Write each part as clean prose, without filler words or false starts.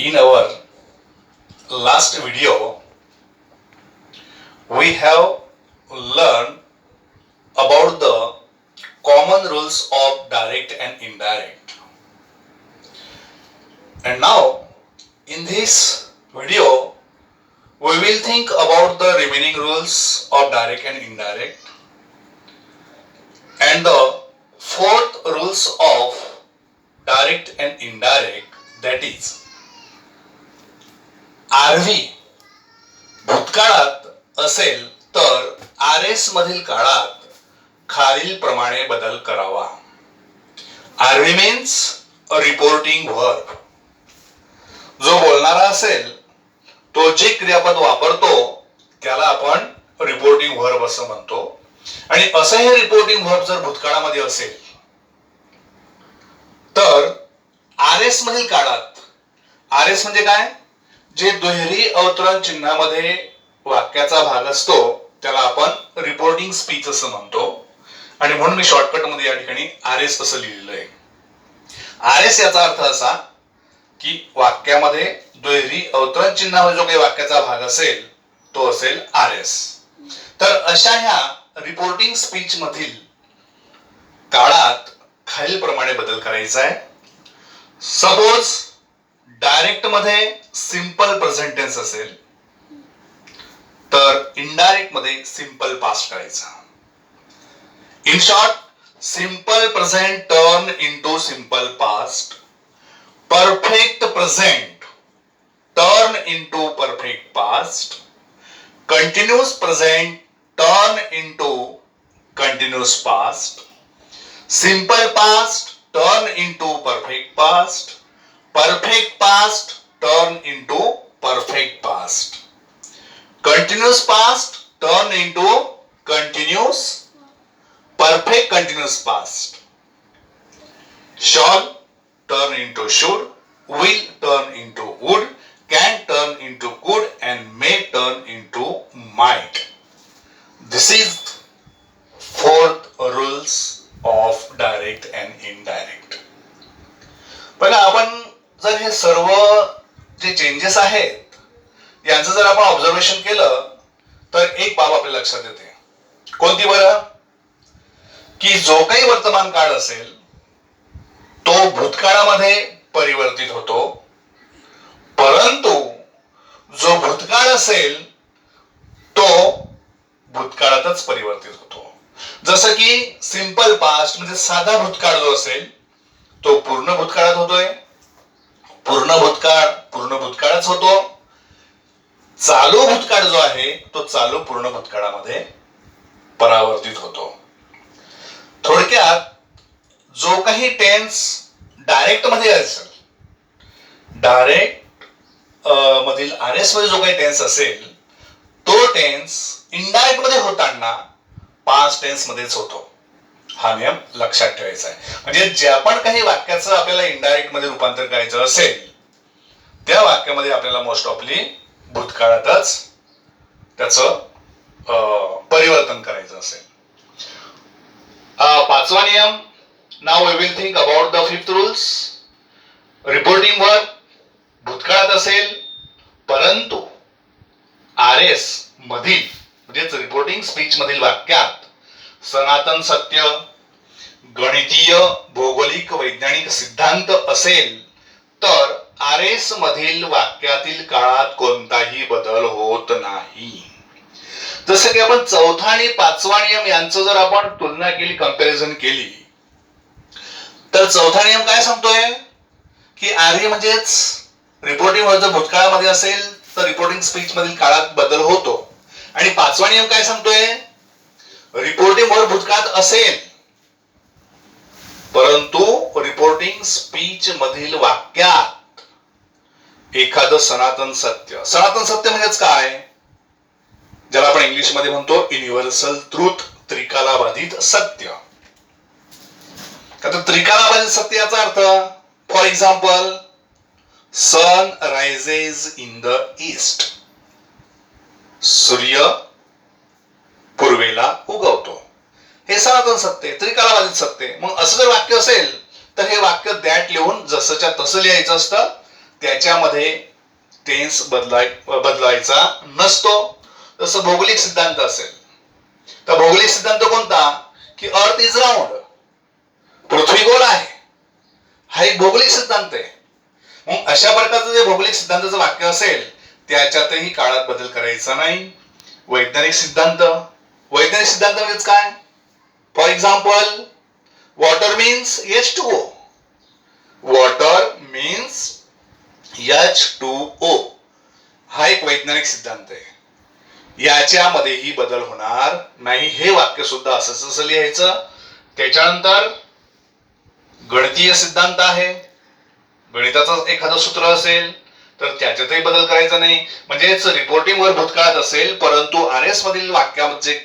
In our last video, we have learned about the common rules of direct and indirect. And now, in this video, we will think about the remaining rules of direct and indirect and the fourth rules of direct and indirect, that is RV भूतकाळात असेल तर R S मधील काळात खालील प्रमाणे बदल करावा. RV means a reporting verb. जो बोलणारा असेल तो जे क्रियापद वापरतो त्याला आपण रिपोर्टिंग व्हर्ब असं म्हणतो. आणि असं हे रिपोर्टिंग व्हर्ब जर भूतकाळामध्ये असेल तर आर एस मधील काळात, आर एस म्हणजे काय, जे दुहेरी अवतरण चिन्हामध्ये वाक्याचा भाग असतो त्याला आपण रिपोर्टिंग स्पीच असं म्हणतो. आणि म्हणून मी शॉर्टकट मध्ये या ठिकाणी आर एस असं लिहिलेलं आहे. आर एस याचा अर्थ असा की वाक्यामध्ये दुहेरी अवतरण चिन्हामध्ये जो काही वाक्याचा भाग असेल तो असेल आर एस. तर अशा ह्या रिपोर्टिंग स्पीच मधील काळात खालील प्रमाणे बदल करायचा आहे. सपोज डायरेक्ट मध्ये सिंपल प्रेझेंट टेन्स असेल तर इनडायरेक्ट मध्ये सिंपल पास्ट करायचा. In short, simple present turn into simple past, perfect present turn into perfect past, continuous present turn into continuous past, simple past turn into perfect past, perfect past turn into perfect past, continuous past turn into continuous perfect continuous past, shall turn into should, will turn into would, can turn into could, and may turn into might. This is fourth rules of direct and indirect. पहिला आपण जर हे सर्व जे changes आहेत यांचं जर आपण ऑब्झर्वेशन केलं तर एक बाब आपल्या लक्षात येते. कोणती बरं, की जो काही वर्तमान काळ असेल तो भूतकाळामध्ये परिवर्तित होतो, परंतु जो भूतकाळ असेल तो भूतकाळातच परिवर्तित होतो. जसं की सिंपल पास्ट म्हणजे साधा भूतकाळ जो असेल तो पूर्ण भूतकाळात होतोय, पूर्ण भूतकाळ पूर्ण भूतकाळच होतो. चालू भूतकाळ जो आहे तो चालू पूर्ण भूतकाळामध्ये परावर्तित होतो. थोडक्यात जो काही टेन्स डायरेक्ट मध्ये असेल, डायरेक्ट मधील आर एस मध्ये जो काही टेन्स असेल तो टेन्स इनडायरेक्ट मध्ये होताना पास्ट टेन्स मध्येच होतो. हा नियम लक्षात ठेवायचा आहे. म्हणजे ज्या पण काही वाक्याचं आपल्याला इनडायरेक्ट मध्ये रूपांतर करायचं असेल त्या वाक्यामध्ये आपल्याला मोस्ट ऑफली भूतकाळातच त्याचं परिवर्तन करायचं असेल. पाचवा नियम. Now we will think about the fifth rules. Reporting verb भूतकाळात असेल परंतु आर एस मधील म्हणजेच रिपोर्टिंग स्पीच मधील वाक्यात सनातन सत्य, गणितीय, भौगोलिक, वैज्ञानिक सिद्धांत असेल तर आर एस मधील वाक्यातील काळात कोणताही बदल होत नाही. जसं की आपण चौथा आणि पाचवा नियम यांचं जर आपण तुलना केली, कंपॅरिझन केली तर चौथा नियम काय सांगतोय की आर म्हणजेच रिपोर्टिंग वर्ब जर भूतकाळामध्ये असेल तर रिपोर्टिंग स्पीच मधील काळात बदल होतो. आणि पाचवा नियम काय सांगतोय, रिपोर्टिंग वर्ब भूतकाळात असेल परंतु रिपोर्टिंग स्पीच मधील वाक्यात एखादं सनातन सत्य, सनातन सत्य म्हणजेच काय, ज्याला आपण इंग्लिश मध्ये म्हणतो युनिव्हर्सल ट्रूथ, त्रिकालाबाधित सत्य. त्रिकालाबाधित सत्य याचा अर्थ, for example, sun rises in the east, सूर्य पूर्वेला उगवतो, हे सनातन सत्य, त्रिकालाबाधित सत्य. मग असं जर वाक्य असेल तर हे वाक्य दॅट लिहून जसंच्या तसं लिहायचं असतं. त्याच्यामध्ये टेन्स बदलायचा नसतो. जसं भौगोलिक सिद्धांत असेल तर भौगोलिक सिद्धांत कोणता की अर्थ इज राऊंड, पृथ्वी गोल आहे, हा एक भौगोलिक सिद्धांत आहे. मग अशा प्रकारचं जे भौगोलिक सिद्धांताचं वाक्य असेल त्याच्यातही काळात बदल करायचा नाही. वैज्ञानिक सिद्धांत म्हणजेच काय? For example water means H2O, water means H2O हा एक वैज्ञानिक सिद्धांत आहे. याच्यामध्येही बदल होणार नाही. हे वाक्य सुद्धा असं लिहायचं. त्याच्यानंतर गणितीय सिद्धांत आहे. गणिताचं एखादं सूत्र असेल तर त्याच्यातही बदल करायचा नाही. म्हणजेच रिपोर्टिंग वर भूतकाळात असेल, परंतु RS मधील वाक्यामध्ये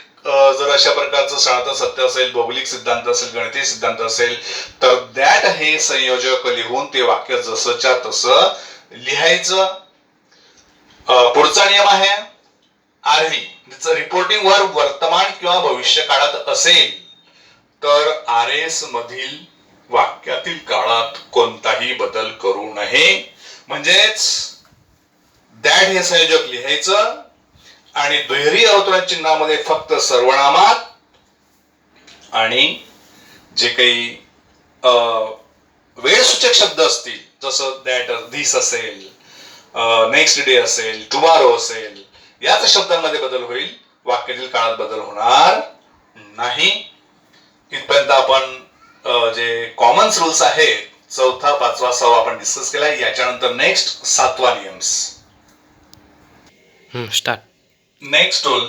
जर अशा प्रकारचं सनातन सत्य असेल, भौगोलिक सिद्धांत असेल, गणितीय सिद्धांत असेल तर दॅट हे संयोजक लिहून ते वाक्य जसंच्या तसं लिहायचं. पुढचा नियम आहे RV. रिपोर्टिंग वर वर्तमान किंवा भविष्य काळात असेल तर RS मधील वाक्यातील काळात कोणताही बदल करू नये. म्हणजेच दॅट हे संयोजक लिहायचं आणि दुहेरी अवतरण चिन्हामध्ये फक्त सर्वनामात आणि जे काही वेळसूचक शब्द असतील जसं दॅट, धिस असेल, नेक्स्ट डे असेल, टुमॉरो असेल, याच शब्दांमध्ये बदल होईल. वाक्यातील काळात बदल होणार नाही. इथपर्यंत आपण जे कॉमन रूल्स आहेत 4, 5, 6 आपण डिस्कस केला. याच्यानंतर नेक्स्ट 7वा नियम स्टार्ट. नेक्स्ट रूल,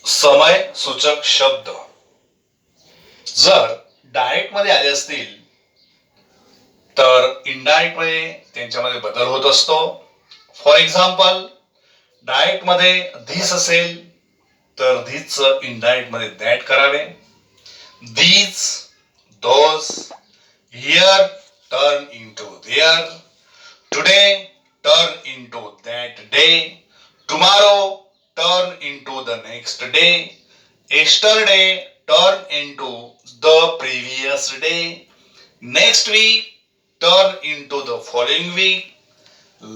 समय सूचक शब्द जर डायरेक्ट मध्ये आले असतील तर इनडायरेक्ट मध्ये त्यांच्यामध्ये बदल होत असतो. फॉर एक्झाम्पल डायरेक्ट मध्ये धिस असेल तर धिस इनडायरेक्ट मध्ये दॅट करावे. These, those, here turn into there, today turn into that day, tomorrow turn into the next day, yesterday turn into the previous day, next week turn into the following week,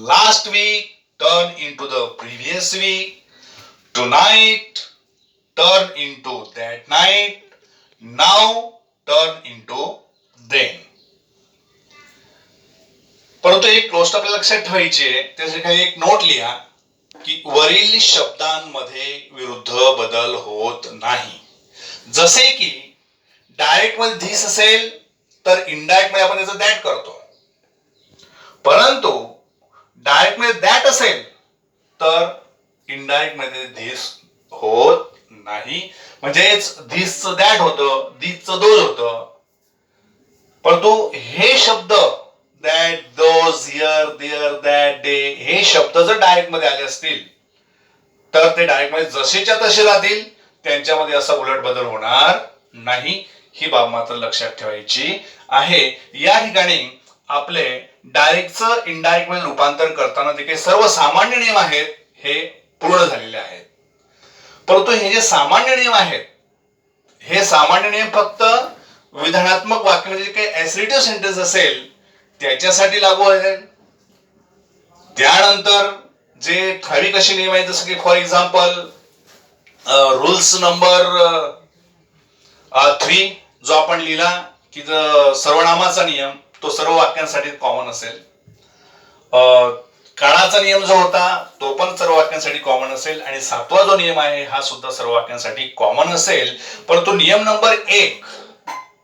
last week turn into the previous week, tonight turn into that night, now turn into then. परंतु एक गोष्ट आपल्याला लक्षात ठेवायची आहे, त्यासाठी एक note लिहा की वरील शब्दांमध्ये विरुद्ध बदल होत नाही. जसे की डायरेक्ट मध्ये धिस असेल तर इनडायरेक्ट मध्ये आपण त्याचं दॅट करतो, परंतु डायरेक्ट मध्ये दॅट असेल तर इनडायरेक्ट मध्ये धिस होत नाही. म्हणजेच धिसचं दॅट होतं, धिसचं दोज होतं. परंतु हे शब्द that, those, here, there, that, day हे शब्द जर डायरेक्ट मध्ये आले असतील तर ते डायरेक्ट मध्ये जसेच्या तसे राहतील. त्यांच्यामध्ये असा उलट बदल होणार नाही. ही बाब मात्र लक्षात ठेवायची आहे. या ठिकाणी आपले डायरेक्टचं इनडायरेक्ट मध्ये रूपांतर करताना जे काही सर्व सामान्य नियम आहेत हे पूर्ण झालेले आहेत. परंतु हे जे सामान्य नियम आहेत हे सामान्य नियम फक्त विधानात्मक वाक्य म्हणजे काही ऍसर्टिव्ह सेंटेन्स असेल त्याच्यासाठी लागू आहेत. त्यानंतर जे ठराविक असे नियम आहेत जसं की फॉर एक्झाम्पल रूल्स नंबर 3 जो आपण लिहिला की सर्वनामाचा नियम तो सर्व वाक्यांसाठी कॉमन असेल. काळाचा नियम जो होता तो पण सर्व वाक्यांसाठी कॉमन असेल आणि 7वा जो नियम आहे हा सुद्धा सर्व वाक्यांसाठी कॉमन असेल. परंतु नियम नंबर 1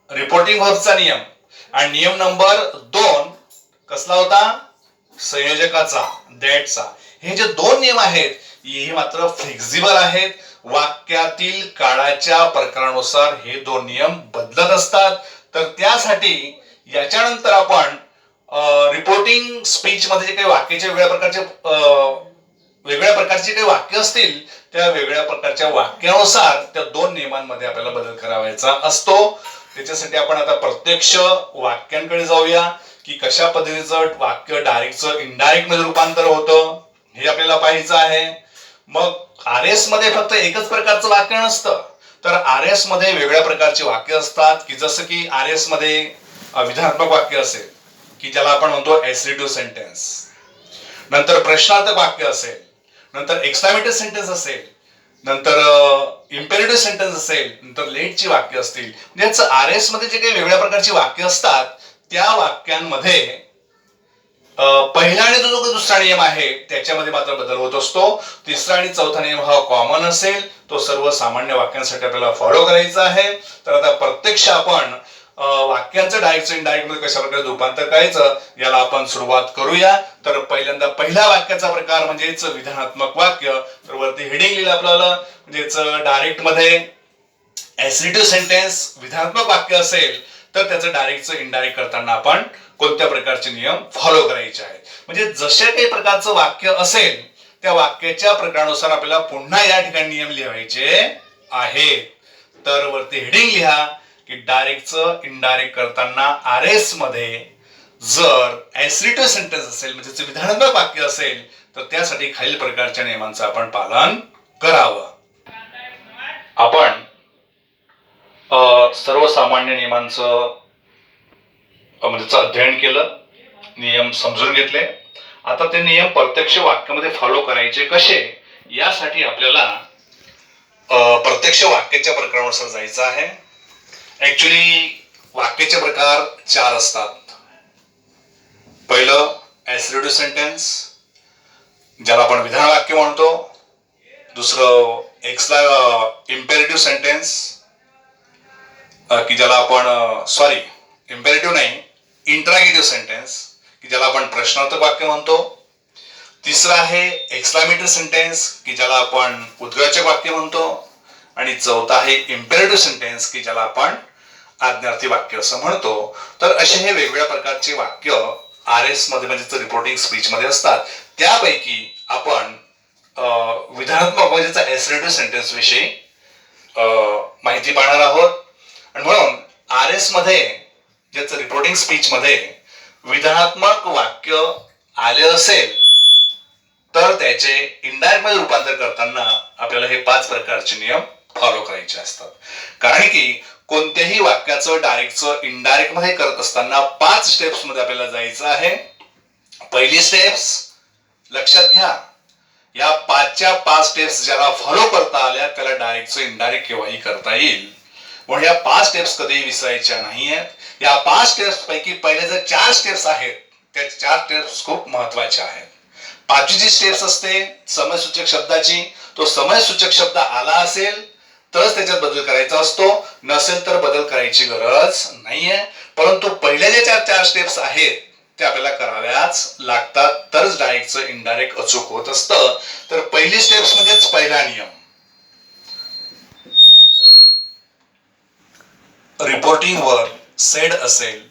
रिपोर्टिंग व्हर्बचा नियम आणि नियम नंबर 2 कसला होता? संयोजकाचा, दॅटचा. हे जे 2 नियम आहेत हे मात्र फ्लेक्झिबल आहेत. वाक्यातील काळाच्या प्रकारानुसार हे 2 नियम बदलत असतात. तर त्यासाठी याच्यानंतर आपण रिपोर्टिंग स्पीच मध्ये जे काही वाक्याच्या वेगळ्या प्रकारचे काही वाक्य असतील त्या वेगळ्या प्रकारच्या वाक्यानुसार त्या 2 नियमांमध्ये आपल्याला बदल करावायचा असतो. त्याच्यासाठी आपण आता प्रत्यक्ष वाक्यांकडे जाऊया की कशा पद्धतीचं वाक्य डायरेक्टचं इनडायरेक्ट मध्ये रूपांतर होतं हे आपल्याला पाहायचं आहे. मग RS मध्ये फक्त एकच प्रकारचं वाक्य नसतं तर RS मध्ये वेगळ्या प्रकारचे वाक्य असतात की जसं की RS मध्ये विधानात्मक वाक्य असेल की ज्याला आपण म्हणतो ऍसर्टिव्ह सेंटेन्स, नंतर प्रश्नार्थक वाक्य असेल, नंतर एक्सक्लेमेटरी सेंटेन्स असेल, नंतर इम्पेरेटिव्ह सेंटेन्स असेल, नंतर लेटची वाक्य असतील. म्हणजे आर एस मध्ये जे काही वेगवेगळ्या प्रकारची वाक्य असतात त्या वाक्यांमध्ये पहिला आणि जो दुसरा नियम आहे त्याच्यामध्ये मात्र बदल होत असतो. तिसरा आणि चौथा नियम हा कॉमन असेल, तो सर्व सामान्य वाक्यांसाठी आपल्याला फॉलो करायचा आहे. तर आता प्रत्यक्ष आपण वाक्यांचं डायरेक्ट इनडायरेक्ट मध्ये कशा प्रकारे रूपांतर करायचं याला आपण सुरुवात करूया. तर पहिल्यांदा पहिल्या वाक्याचा प्रकार म्हणजेच विधानात्मक वाक्य. तर वरती हेडिंग लिहिलं आपल्याला, म्हणजेच डायरेक्ट मध्ये ऍसर्टिव्ह सेंटेन्स विधानात्मक वाक्य असेल तर त्याचं डायरेक्टचं इनडायरेक्ट करताना आपण कोणत्या प्रकारचे नियम फॉलो करायचे आहेत. म्हणजे जशा काही प्रकारचं वाक्य असेल त्या वाक्याच्या प्रकारानुसार आपल्याला पुन्हा या ठिकाणी नियम लिहायचे आहेत. तर वरती हेडिंग लिहा की डायरेक्टचं इनडायरेक्ट करताना आर एस मध्ये जर ऍसर्टिव्ह सेंटेन्स असेल म्हणजे विधानात्मक वाक्य असेल तर त्यासाठी खालील प्रकारच्या नियमांचं आपण पालन करावं. आपण सर्वसामान्य नियमांचं म्हणजे अध्ययन केलं, नियम समजून घेतले. आता ते नियम प्रत्यक्ष वाक्यामध्ये फॉलो करायचे कसे यासाठी आपल्याला प्रत्यक्ष वाक्याच्या प्रकारानुसार जायचं आहे. ऍक्च्युली वाक्याचे प्रकार 4 असतात. पहिलं ऍसर्टिव्ह सेंटेन्स ज्याला आपण विधान वाक्य म्हणतो. दुसरं इम्पेरेटिव्ह सेंटेन्स की ज्याला आपण इम्पेरेटिव्ह नाही, इंट्रागेटिव्ह सेंटेन्स की ज्याला आपण प्रश्नार्थक वाक्य म्हणतो. तिसरं आहे एक्सक्लेमेटरी सेंटेन्स की ज्याला आपण उद्गारचक वाक्य म्हणतो. आणि चौथा आहे इम्पेरेटिव्ह सेंटेन्स की ज्याला आपण आज्ञार्थी वाक्य असं म्हणतो. तर असे हे वेगवेगळ्या प्रकारचे वाक्य आर एस मध्ये म्हणजे रिपोर्टिंग स्पीच मध्ये असतात. त्यापैकी आपण विधानात्मक म्हणजे ऍसर्टिव्ह सेंटेन्स विषयी माहिती पाहणार आहोत. आणि म्हणून आर एस मध्ये ज्याचं रिपोर्टिंग स्पीच मध्ये विधानात्मक वाक्य आले असेल तर त्याचे इनडायरेक्ट मध्ये रूपांतर करताना आपल्याला हे 5 प्रकारचे नियम फॉलो करायचे असतात. कारण की कोणत्याही वाक्याचं डायरेक्टचं इनडायरेक्ट मध्ये करत असताना 5 स्टेप्स मध्ये आपल्याला जायचं आहे. पहिली स्टेप्स लक्षात घ्या, या 5च्या 5 स्टेप्स ज्याला फॉलो करता आल्या त्याला डायरेक्टचं इनडायरेक्ट केव्हाही करता येईल. म्हणून या 5 स्टेप्स कधीही विसरायच्या नाहीयेत. या 5 स्टेप्स पैकी पहिले जर 4 स्टेप्स आहेत त्या 4 स्टेप्स खूप महत्वाच्या आहेत. 5वी जी स्टेप्स असते समयसूचक शब्दाची, तो समयसूचक शब्द आला असेल तरच त्याच्यात बदल करायचा असतो, नसेल तर बदल करायची गरज नाहीये. परंतु पहिल्या ज्या 4 स्टेप्स आहेत त्या आपल्याला कराव्याच लागतात तरच डायरेक्टचं इनडायरेक्ट अचूक होत असतं. तर पहिली स्टेप्स म्हणजेच पहिला नियम, रिपोर्टिंग वर सेड असेल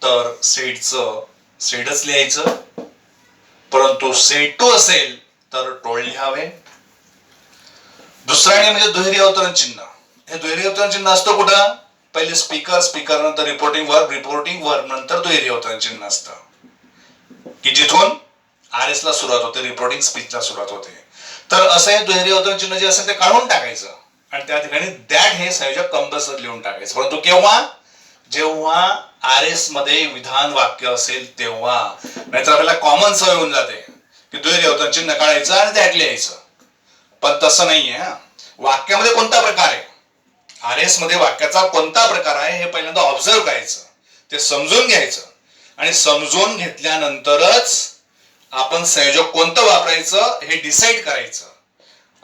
तर सेडच लिहायचं, परंतु सेड टू असेल तर टोल्ड लिहावे. दुसरा नियम म्हणजे दुहेरी अवतरण चिन्ह. हे दुहेरी अवतरण चिन्ह असतं कुठं? पहिले स्पीकर नंतर रिपोर्टिंग वर्ब नंतर दुहेरी अवतरण चिन्ह असतं की जिथून आर एस ला सुरुवात होते, रिपोर्टिंग स्पीचला सुरुवात होते. तर असं हे दुहेरी अवतरण चिन्ह जे असेल ते काढून टाकायचं आणि त्या ठिकाणी दॅट हे संयोजक कंपल्सरी लिहून टाकायचं. परंतु केव्हा? जेव्हा आर एस मध्ये विधान वाक्य असेल तेव्हा. नाहीतर आपल्याला कॉमन सवय होऊन जाते की दुहेरी अवतरण चिन्ह काढायचं आणि दॅट लिहायचं. पण तसं नाहीये. वाक्यामध्ये कोणता प्रकार आहे, आर एस मध्ये वाक्याचा कोणता प्रकार आहे हे पहिल्यांदा ऑब्झर्व करायचं, ते समजून घ्यायचं आणि समजून घेतल्यानंतरच आपण संयोजक कोणतं वापरायचं हे डिसाईड करायचं.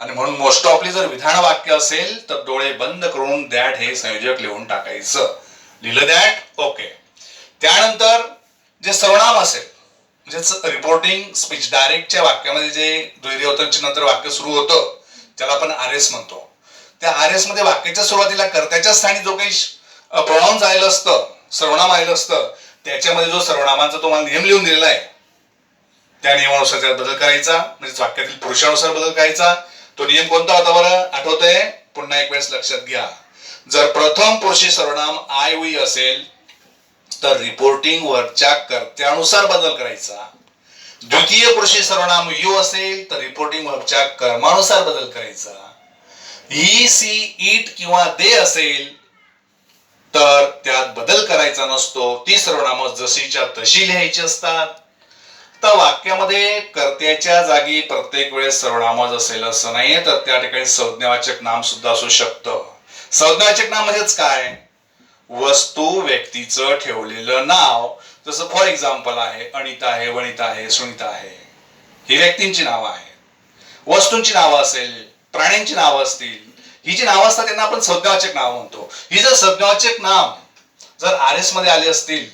आणि म्हणून मोस्ट ऑफली जर विधान वाक्य असेल तर डोळे बंद करून दॅट हे संयोजक लिहून टाकायचं. लिहिलं दॅट, ओके. त्यानंतर जे सर्वनाम असेल म्हणजे रिपोर्टिंग स्पीच डायरेक्टच्या वाक्यामध्ये जे दुहेरी अवतरण चिन्ह वाक्य सुरू होतं त्याला आपण आर एस म्हणतो. त्या आर एस मध्ये वाक्याच्या सुरुवातीला कर्त्याच्या स्थानी जो काही प्रोनाउन्स आलेलं असतं, सर्वनाम आलेलं असतं, त्याच्यामध्ये जो सर्वनामांचा तुम्हाला नियम लिहून दिलेला आहे त्या नियमानुसार त्यात बदल करायचा. म्हणजे वाक्यातील पुरुषानुसार बदल करायचा. तो नियम कोणता होता बरं, आठवतंय? पुन्हा एक वेळेस लक्षात घ्या. जर प्रथम पुरुषी सर्वनाम आय वी असेल तर रिपोर्टिंग वर्बच्या कर्त्यानुसार बदल करायचा. द्वितीय पुरुषी सर्वनाम यू असेल तर रिपोर्टिंग वर्बच्या कर्मानुसार बदल करायचा. ही, सी, इट किंवा दे असेल तर त्यात बदल करायचा नसतो. ती सर्वनामं जशीच्या तशी लिहायची असतात. तर वाक्यामध्ये कर्त्याच्या जागी प्रत्येक वेळेस सर्वनामच असेल असं नाहीये, तर त्या ठिकाणी संज्ञावाचक नाम सुद्धा असू शकतं. संज्ञावाचक नाम म्हणजेच काय? वस्तू व्यक्तीचं ठेवलेलं नाव. जसं फॉर एक्झाम्पल आहे अनिता आहे, वनिता आहे, सुनीता आहे. ही व्यक्तींची नावं आहेत. वस्तूंची नावं असेल, प्राण्यांची नावं असतील, ही जी नावं असतात त्यांना आपण संज्ञावाचक नाव म्हणतो. ही जर संज्ञावाचक नाम जर आर एस मध्ये आली असतील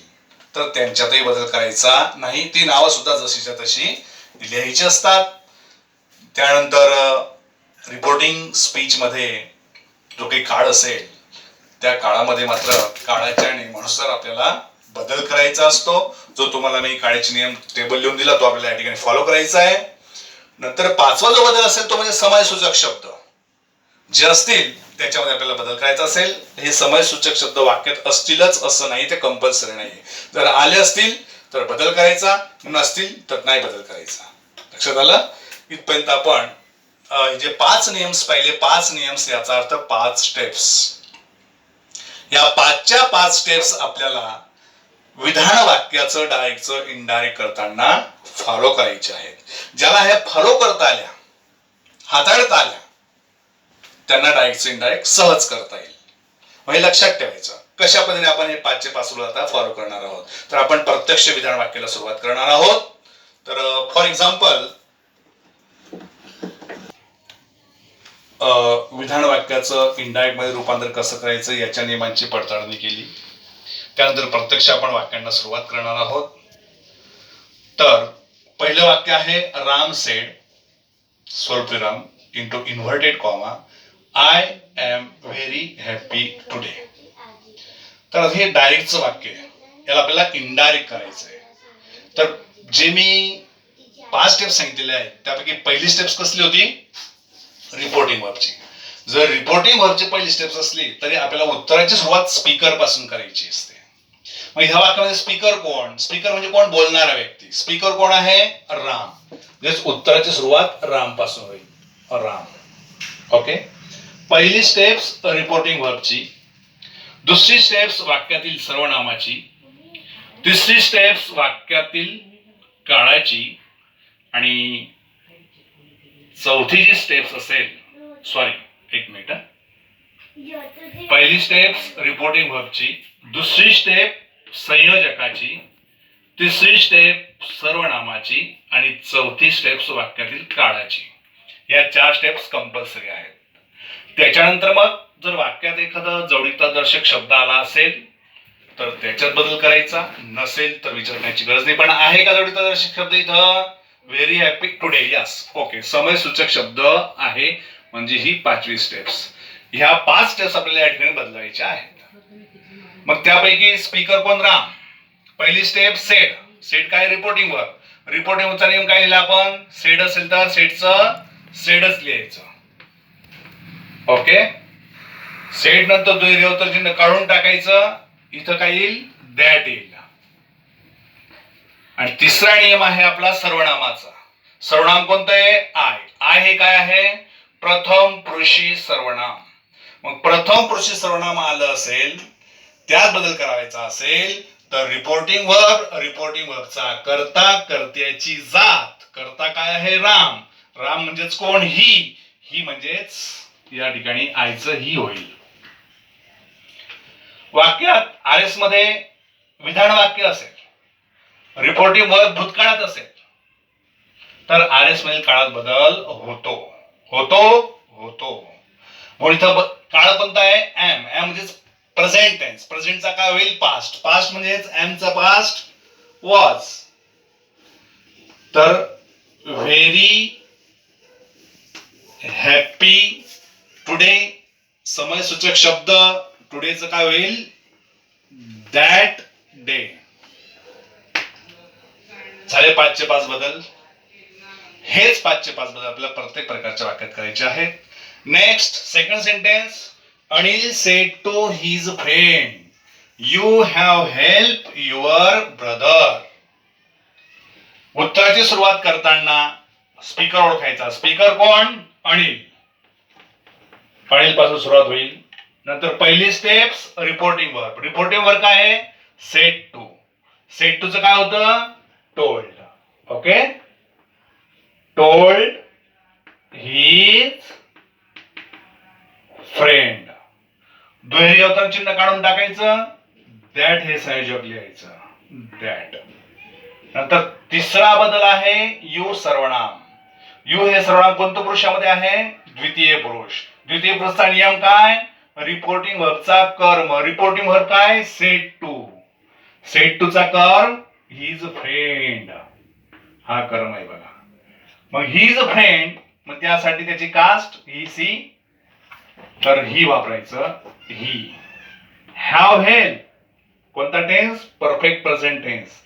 तर त्यांच्यातही बदल करायचा नाही. ती नावं सुद्धा जशीच्या तशी लिहायची असतात. त्यानंतर रिपोर्टिंग स्पीच मध्ये जो काही काळ असेल त्या काळामध्ये मात्र काळाच्या नियमानुसार आपल्याला बदल करायचा असतो. जो तुम्हाला मी काळाचे नियम टेबल लिहून दिला तो आपल्याला या ठिकाणी फॉलो करायचा आहे. नंतर पाचवा जो बदल असेल तो म्हणजे समायसूचक शब्द जे असतील त्याच्यामध्ये आपल्याला बदल करायचा असेल. हे समायसूचक शब्द वाक्यात असतीलच असं नाही, ते कंपल्सरी नाही. जर आले असतील तर बदल करायचा, नसतील तर नाही बदल करायचा. लक्षात आलं? इथपर्यंत आपण जे 5 नियम्स पाहिले, 5 नियम्स याचा अर्थ 5 स्टेप्स. या 5च्या 5 स्टेप्स आपल्याला विधान वाक्याचं डायरेक्टचं इनडायरेक्ट करताना फॉलो करायचे आहेत. ज्याला हे फॉलो करता आल्या, हाताळता आल्या, त्यांना डायरेक्टचं इनडायरेक्ट सहज करता येईल. म्हणजे लक्षात ठेवायचं कशा पद्धतीने आपण हे 5चे 5 रूल आता फॉलो करणार आहोत. तर आपण प्रत्यक्ष विधान वाक्याला सुरुवात करणार आहोत. तर फॉर एक्झाम्पल विधान वाक्याचं इनडायरेक्ट मध्ये रूपांतर कसं करायचं याच्या नियमांची पडताळणी केली. त्यानंतर प्रत्यक्ष आपण वाक्यांना सुरुवात करणार आहोत. तर पहिलं वाक्य आहे राम सेड स्वल्पविराम into inverted comma I am very happy today. तर हे डायरेक्टचं वाक्य आहे, याला आपल्याला इनडायरेक्ट करायचं आहे. तर जे मी 5 स्टेप्स सांगितलेले आहेत त्यापैकी पहिली स्टेप्स कसली होती? रिपोर्टिंग वर्बची. जर रिपोर्टिंग वर्बची पहिली स्टेप्स असली तरी आपल्याला उत्तराची सुरुवात स्पीकर पासून करायची असते. मग ह्या वाक्यामध्ये स्पीकर कोण? स्पीकर म्हणजे कोण? बोलणारा व्यक्ती. स्पीकर कोण आहे? राम. म्हणजे उत्तराची सुरुवात राम पासून होईल. राम. ओके. पहिली स्टेप्स रिपोर्टिंग वर्बची, दुसरी स्टेप्स वाक्यातील सर्वनामाची, तिसरी स्टेप्स वाक्यातील काळाची, आणि चौथी जी स्टेप्स असेल, सॉरी एक मिनिट, पहिली स्टेप्स रिपोर्टिंग वर्बची, दुसरी स्टेप संयोजकाची, तिसरी स्टेप सर्वनामाची आणि चौथी स्टेप्स वाक्यातील काळाची. या 4 स्टेप्स कंपल्सरी आहेत. त्याच्यानंतर मग जर वाक्यात एखादा जोडीतादर्शक शब्द आला असेल तर त्याच्यात बदल करायचा, नसेल तर विचारण्याची गरज नाही. पण आहे का जोडीतादर्शक शब्द इथं? Very happy today. Yes. Okay. समयसूचक शब्द आहे म्हणजे ही 5वी स्टेप्स. ह्या 5 स्टेप्स आपल्याला या ठिकाणी बदलायच्या आहेत. मग त्यापैकी स्पीकर कोण? राम. पहिली स्टेप सेड. सेड काय? Reporting verb. रिपोर्टिंग वर्बचा नियम काय लिहिला आपण? सेड असेल तर सेडचं सेडच लिहायचं. ओके. सेड नंतर दुहेरी अवतरण चिन्ह काढून टाकायचं. इथं काय येईल? दॅट येईल. आणि तिसरा नियम आहे आपला सर्वनामाचा. सर्वनाम कोणतं आहे? आय. आय हे काय आहे? प्रथम पुरुषी सर्वनाम. मग प्रथम पुरुषी सर्वनाम आलं असेल, त्यात बदल करायचा असेल तर रिपोर्टिंग वर्बचा कर्ता, कर्त्याची जात. कर्ता काय आहे? राम. राम म्हणजेच कोण? ही. ही म्हणजेच या ठिकाणी आयचं ही होईल. वाक्यात आर एस मध्ये विधान वाक्य असेल, रिपोर्टिंग वर्ब भूतकाळात असेल तर आर एस मधील काळात बदल होतो. म्हणून इथं काळ कोणता आहे? एम. एम म्हणजेच प्रेझेंट टेन्स. प्रेझेंटचा काय होईल? पास्ट. पास्ट म्हणजेच एमचा पास्ट वॉज. तर व्हेरी हॅपी टुडे समयसूचक शब्द. टुडेचं काय होईल? That day. झाले 5चे 5 बदल. हेच 5चे 5 बदल आपल्याला प्रत्येक प्रकारच्या वाक्यात करायचे आहेत. Next second sentence. Anil said to his friend, you have help your brother. उत्तराची सुरुवात करताना स्पीकर ओळखायचा. स्पीकर कोण? अनिल. अनिल पासून सुरुवात होईल. नंतर पहिली steps reporting verb. Reporting verb काय आहे? Said to. सेड टूचं काय होतं? Told. Okay, told his friend. दुहेरी अवतरण चिन्ह काढून टाकायचं. दॅट हे संयोजक लिहायचं. दॅट. नंतर तिसरा बदल आहे यू सर्वनाम. यू हे सर्वनाम कोणत्या पुरुषामध्ये आहे? द्वितीय पुरुष. द्वितीय पुरुषाचा नियम काय? रिपोर्टिंग वर्बचा कर्म. रिपोर्टिंग वर्ब काय? Said to. सेड टू चा कर्म हिज फ्रेंड. हा कर्म आहे बघा. मग हिज फ्रेंड, मग त्यासाठी त्याची कास्ट ही सी, तर ही वापरायचं ही. हॅव हेल्प कोणता टेन्स? Perfect present tense.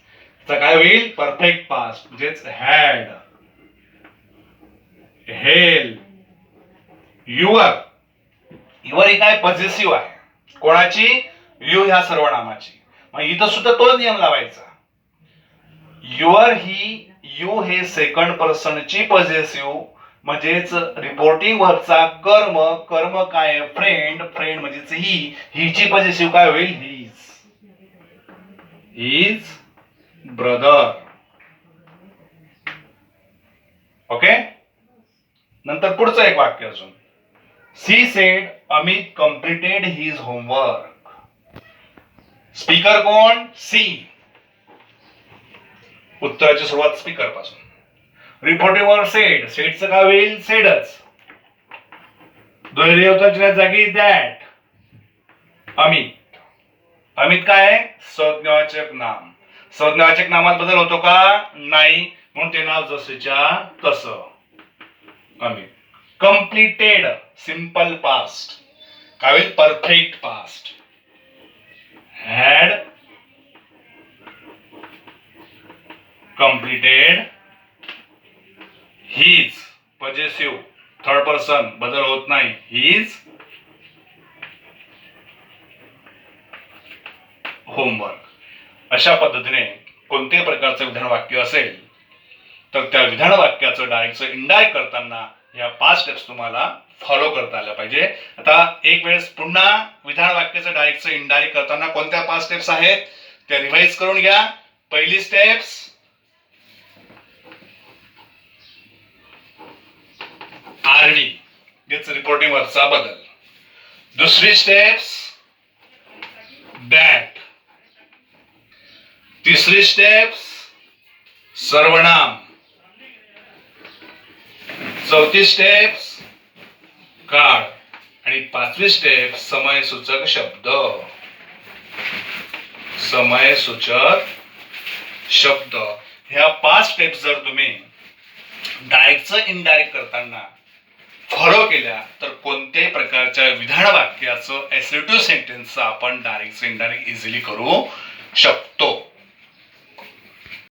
तर काय होईल? परफेक्ट पास्ट म्हणजेच हॅड. हेल्प. युअर. युअर ही काय? पॉझेसिव्ह आहे. कोणाची? यू ह्या सर्वनामाची. मग इथं सुद्धा तो नियम लावायचा. युअर ही, यू हे सेकंड पर्सनची पॉझेसिव्ह म्हणजेच रिपोर्टिंग वर्बचा कर्म. कर्म काय? फ्रेंड. फ्रेंड म्हणजेच ही. हिची पॉझेसिव्ह काय होईल? हिज. His brother. ओके. नंतर पुढचं एक वाक्य अजून. She said Amit completed his homework. Speaker कोण? सी. उत्तराची सुरुवात स्पीकर पासून. Reporting verb sed. सेडचं काय होईल? सेडच. दुहेरी अवतरणाच्या जागी दॅट. अमित. अमित काय आहे? संज्ञावाचक नाम. संज्ञावाचक नामात बदल होतो का? नाही. म्हणून ते नाव जसंच्या तसं. अमित. Completed simple past. काय होईल? Perfect past. Had completed his. Possessive third person, बदल होत नाही. His homework. अशा पद्धतीने कोणत्याही प्रकारचं विधान वाक्य असेल तर त्या विधान वाक्याचं डायरेक्टचं इनडायरेक्ट करताना या 5 स्टेप्स तुम्हाला फॉलो करता आल्या पाहिजे. आता एक वेळेस पुन्हा विधान वाक्याचं डायरेक्टचं इनडायरेक्ट करताना कोणत्या 5 स्टेप्स आहेत त्या रिवाइज करून घ्या. पहिली स्टेप्स आरडी याच रिपोर्टिंग वर्बचा बदल. दुसरी स्टेप्स दॅट. तिसरी स्टेप्स सर्वनाम. चौथी स्टेप्स काळ. आणि 5वी स्टेप समयसूचक शब्द. समयसूचक शब्द. ह्या 5 स्टेप्स जर तुम्ही डायरेक्टचं इनडायरेक्ट करताना फॉलो केल्या तर कोणत्याही प्रकारच्या विधान वाक्याचं ऍसर्टिव्ह सेंटेन्सचं आपण डायरेक्टचं इनडायरेक्ट इझिली करू शकतो.